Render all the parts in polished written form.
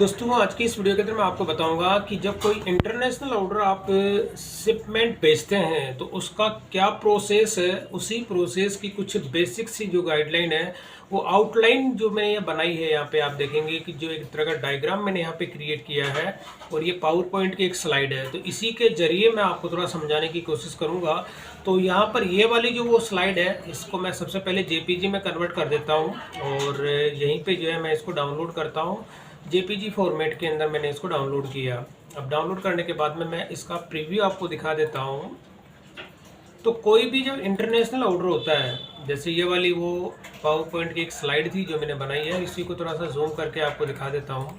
दोस्तों आज की इस वीडियो के अंदर मैं आपको बताऊंगा कि जब कोई इंटरनेशनल ऑर्डर आप शिपमेंट भेजते हैं तो उसका क्या प्रोसेस है। उसी प्रोसेस की कुछ बेसिक सी जो गाइडलाइन है वो आउटलाइन जो मैंने ये बनाई है, यहाँ पे आप देखेंगे कि जो एक तरह का डायग्राम मैंने यहाँ पे क्रिएट किया है और ये पावर पॉइंट की एक स्लाइड है। तो इसी के जरिए मैं आपको थोड़ा समझाने की कोशिश करूँगा। तो यहाँ पर ये वाली जो वो स्लाइड है इसको मैं सबसे पहले जेपीजी में कन्वर्ट कर देता हूँ और यहीं पर जो है मैं इसको डाउनलोड करता हूँ। जेपीजी फॉर्मेट के अंदर मैंने इसको डाउनलोड किया। अब डाउनलोड करने के बाद में मैं इसका प्रीव्यू आपको दिखा देता हूँ। तो कोई भी जब इंटरनेशनल ऑर्डर होता है, जैसे ये वाली वो पावर पॉइंट की एक स्लाइड थी जो मैंने बनाई है, इसी को थोड़ा सा जूम करके आपको दिखा देता हूँ।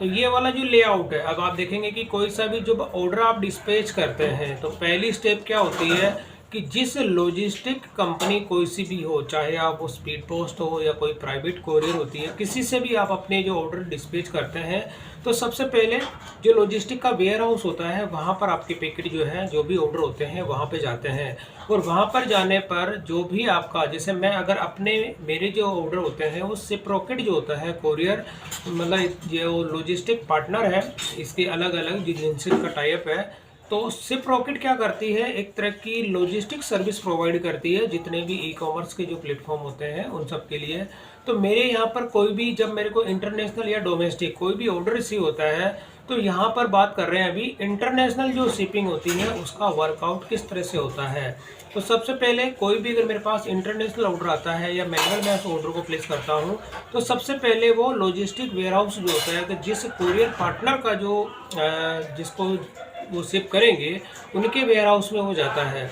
तो ये वाला जो लेआउट है, अब आप देखेंगे कि कोई सा भी जब ऑर्डर आप डिस्पैच करते हैं तो पहली स्टेप क्या होती है कि जिस लॉजिस्टिक कंपनी कोई सी भी हो, चाहे आप वो स्पीड पोस्ट हो या कोई प्राइवेट कोरियर होती है, किसी से भी आप अपने जो ऑर्डर डिस्पैच करते हैं तो सबसे पहले जो लॉजिस्टिक का वेयर हाउस होता है वहाँ पर आपके पैकेट जो है, जो भी ऑर्डर होते हैं वहाँ पे जाते हैं। और वहाँ पर जाने पर जो भी आपका, जैसे मैं अगर अपने मेरे जो ऑर्डर होते हैं वो सिप्रोकेट जो होता है कोरियर, मतलब जो लॉजिस्टिक पार्टनर है, इसके अलग अलग जिनसे का टाइप है। तो सिप्रोकेट क्या करती है, एक तरह की लॉजिस्टिक सर्विस प्रोवाइड करती है जितने भी ई कॉमर्स के जो प्लेटफॉर्म होते हैं उन सब के लिए। तो मेरे यहाँ पर कोई भी, जब मेरे को इंटरनेशनल या डोमेस्टिक कोई भी ऑर्डर रिसीव होता है तो यहाँ पर बात कर रहे हैं अभी इंटरनेशनल जो शिपिंग होती है उसका वर्कआउट किस तरह से होता है। तो सबसे पहले कोई भी अगर मेरे पास इंटरनेशनल ऑर्डर आता है या मैनुअल मैं उस ऑर्डर को प्लेस करता हूँ तो सबसे पहले वो लॉजिस्टिक वेयरहाउस जो होता है, कि जिस कोरियर पार्टनर का जो जिसको वो शिप करेंगे उनके वेयर हाउस में वो जाता है।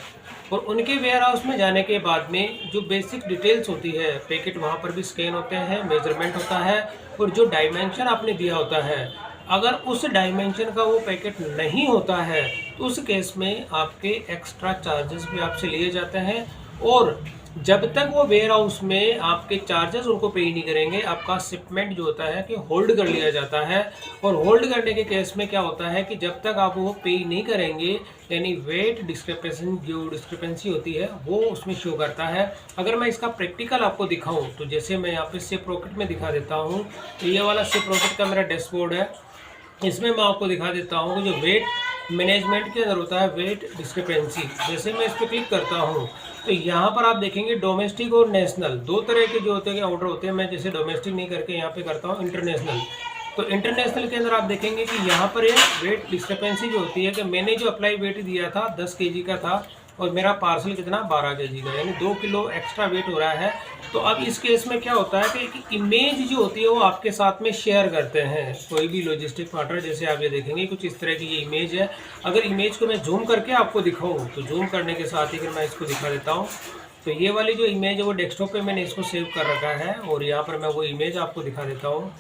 और उनके वेयर हाउस में जाने के बाद में जो बेसिक डिटेल्स होती है, पैकेट वहाँ पर भी स्कैन होते हैं, मेजरमेंट होता है और जो डायमेंशन आपने दिया होता है, अगर उस डायमेंशन का वो पैकेट नहीं होता है तो उस केस में आपके एक्स्ट्रा चार्जेस भी आपसे लिए जाते हैं। और जब तक वो वेयर हाउस में आपके चार्जेस उनको पे नहीं करेंगे, आपका शिपमेंट जो होता है कि होल्ड कर लिया जाता है। और होल्ड करने के केस में क्या होता है कि जब तक आप वो पे नहीं करेंगे, यानी वेट डिस्क्रिपेंसी होती है वो उसमें शो करता है। अगर मैं इसका प्रैक्टिकल आपको दिखाऊं तो जैसे मैं यहाँ पे सिप्रोकेट में दिखा देता हूँ, तो ये वाला सिप्रोकेट का मेरा डैशबोर्ड है, इसमें मैं आपको दिखा देता हूँ कि जो वेट मैनेजमेंट के अंदर होता है वेट डिस्क्रिपेंसी। जैसे मैं इस पर क्लिक करता हूँ तो यहाँ पर आप देखेंगे डोमेस्टिक और नेशनल दो तरह के जो होते हैं ऑर्डर होते हैं। मैं जैसे डोमेस्टिक नहीं करके यहाँ पे करता हूँ इंटरनेशनल। तो इंटरनेशनल के अंदर आप देखेंगे कि यहाँ पर ये वेट डिस्क्रिपेंसी जो होती है कि मैंने जो अप्लाई वेट दिया था 10 kg का था और मेरा पार्सल कितना 12 kg का, यानी 2 किलो एक्स्ट्रा वेट हो रहा है। तो अब इस केस में क्या होता है कि इमेज जो होती है वो आपके साथ में शेयर करते हैं कोई भी लॉजिस्टिक पार्टनर। जैसे आप ये देखेंगे कुछ इस तरह की ये इमेज है। अगर इमेज को मैं जूम करके आपको दिखाऊं तो जूम करने के साथ ही अगर मैं इसको दिखा देता हूँ तो ये वाली जो इमेज है वो डेस्कटॉप पे मैंने इसको सेव कर रखा है और यहाँ पर मैं वो इमेज आपको दिखा देता हूँ।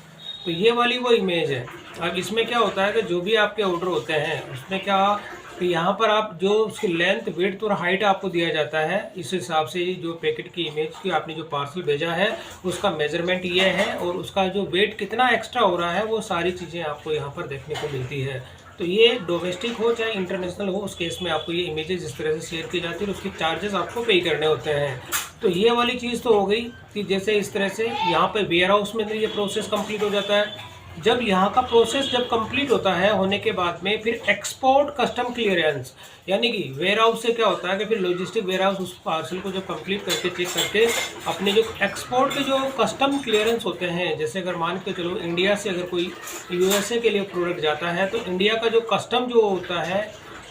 तो ये वाली वो इमेज है। अब इसमें क्या होता है कि जो भी आपके ऑर्डर होते हैं उसमें क्या कि यहाँ पर आप जो उसकी लेंथ, विड्थ और हाइट आपको दिया जाता है, इस हिसाब से जो पैकेट की इमेज की आपने जो पार्सल भेजा है उसका मेजरमेंट ये है और उसका जो वेट कितना एक्स्ट्रा हो रहा है वो सारी चीज़ें आपको यहाँ पर देखने को मिलती है। तो ये डोमेस्टिक हो चाहे इंटरनेशनल हो, उस केस में आपको ये इमेजेस इस तरह से शेयर की जाती है और उसके चार्जेस आपको पे करने होते हैं। तो ये वाली चीज़ तो हो गई कि जैसे इस तरह से यहाँ पे वेयर हाउस में ये प्रोसेस कंप्लीट हो जाता है। जब यहाँ का प्रोसेस जब कंप्लीट होता है होने के बाद में फिर एक्सपोर्ट कस्टम क्लियरेंस, यानी कि वेयर हाउस से क्या होता है कि फिर लॉजिस्टिक वेयर हाउस उस पार्सल को जब कंप्लीट करके चेक करके अपने जो एक्सपोर्ट के जो कस्टम क्लियरेंस होते हैं, जैसे अगर मान के चलो इंडिया से अगर कोई यूएसए के लिए प्रोडक्ट जाता है तो इंडिया का जो कस्टम जो होता है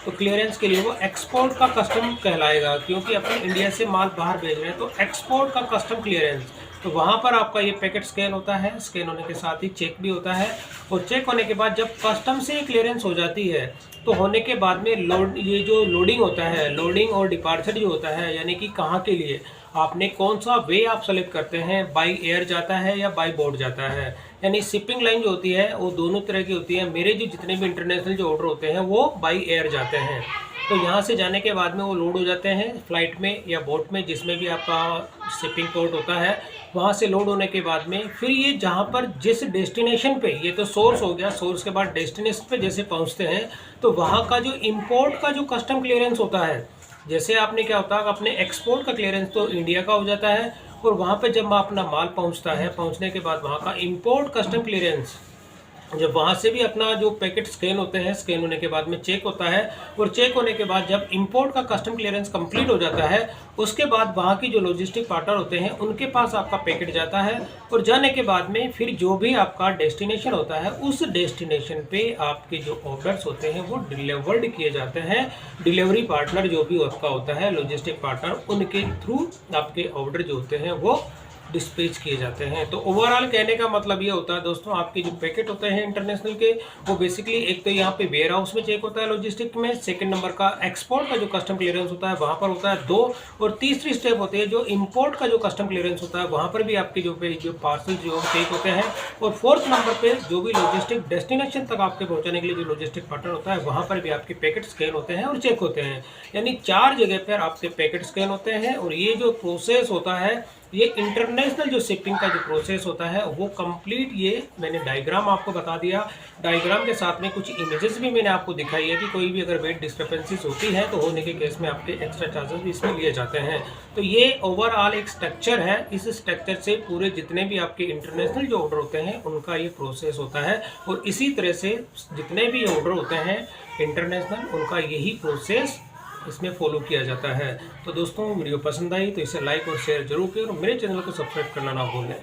तो क्लियरेंस के लिए वो एक्सपोर्ट का कस्टम कहलाएगा, क्योंकि अपन इंडिया से माल बाहर भेज रहे हैं तो एक्सपोर्ट का कस्टम क्लियरेंस। तो वहाँ पर आपका ये पैकेट स्कैन होता है, स्कैन होने के साथ ही चेक भी होता है और चेक होने के बाद जब कस्टम से क्लियरेंस हो जाती है तो होने के बाद में ये जो लोडिंग होता है, लोडिंग और डिपार्चर जो होता है, यानी कि कहाँ के लिए आपने कौन सा वे आप सेलेक्ट करते हैं, बाई एयर जाता है या बाई बोर्ड जाता है। यानी शिपिंग लाइन जो होती है वो दोनों तरह की होती है। मेरे जो जितने भी इंटरनेशनल जो ऑर्डर होते हैं वो बाई एयर जाते हैं। तो यहाँ से जाने के बाद में वो लोड हो जाते हैं फ्लाइट में या बोट में, जिसमें भी आपका शिपिंग पोर्ट होता है। वहाँ से लोड होने के बाद में फिर ये जहाँ पर जिस डेस्टिनेशन पे, ये तो सोर्स हो गया, सोर्स के बाद डेस्टिनेशन पे जैसे पहुँचते हैं तो वहाँ का जो इम्पोर्ट का जो कस्टम क्लियरेंस होता है, जैसे आपने क्या होता है अपने एक्सपोर्ट का क्लियरेंस तो इंडिया का हो जाता है और वहाँ पे जब अपना माल पहुँचता है, पहुँचने के बाद वहाँ का इंपोर्ट कस्टम क्लियरेंस, जब वहाँ से भी अपना जो पैकेट स्कैन होते हैं, स्कैन होने के बाद में चेक होता है, और चेक होने के बाद जब इंपोर्ट का कस्टम क्लियरेंस कंप्लीट हो जाता है, उसके बाद वहाँ की जो लॉजिस्टिक पार्टनर होते हैं उनके पास आपका पैकेट जाता है, और जाने के बाद में फिर जो भी आपका डेस्टिनेशन होता है, उस डेस्टिनेशन पे आपके जो ऑर्डर्स होते हैं वो डिलीवर्ड किए जाते हैं। डिलीवरी पार्टनर जो भी आपका होता है, लॉजिस्टिक पार्टनर, उनके थ्रू आपके ऑर्डर जो होते हैं वो डिस्पैच किए जाते हैं। तो ओवरऑल कहने का मतलब ये होता है दोस्तों, आपके जो पैकेट होते हैं इंटरनेशनल के, वो बेसिकली एक तो यहाँ पे वेयर हाउस में चेक होता है लॉजिस्टिक में, सेकंड नंबर का एक्सपोर्ट का जो कस्टम क्लियरेंस होता है वहाँ पर होता है 2, और तीसरी स्टेप होती है जो इंपोर्ट का जो कस्टम क्लियरेंस होता है वहाँ पर भी आपके जो पार्सल जो चेक होते हैं, और फोर्थ नंबर पे जो भी लॉजिस्टिक डेस्टिनेशन तक आपके पहुँचाने के लिए जो लॉजिस्टिक पार्टनर होता है वहाँ पर भी आपके पैकेट स्कैन होते हैं और चेक होते हैं। यानी 4 जगह पर आपके पैकेट स्कैन होते हैं, और ये जो प्रोसेस होता है, ये इंटरनेशनल जो शिपिंग का जो प्रोसेस होता है वो कंप्लीट, ये मैंने डायग्राम आपको बता दिया। डायग्राम के साथ में कुछ इमेजेस भी मैंने आपको दिखाई है कि कोई भी अगर वेट डिस्क्रिपेंसीज होती है तो होने के केस में आपके एक्स्ट्रा चार्जेस भी इसमें लिए जाते हैं। तो ये ओवरऑल एक स्ट्रक्चर है, इस स्ट्रक्चर से पूरे जितने भी आपके इंटरनेशनल जो ऑर्डर होते हैं उनका ये प्रोसेस होता है, और इसी तरह से जितने भी ऑर्डर होते हैं इंटरनेशनल, उनका यही प्रोसेस इसमें फॉलो किया जाता है। तो दोस्तों वीडियो पसंद आई तो इसे लाइक और शेयर जरूर करें, और मेरे चैनल को सब्सक्राइब करना ना भूलें।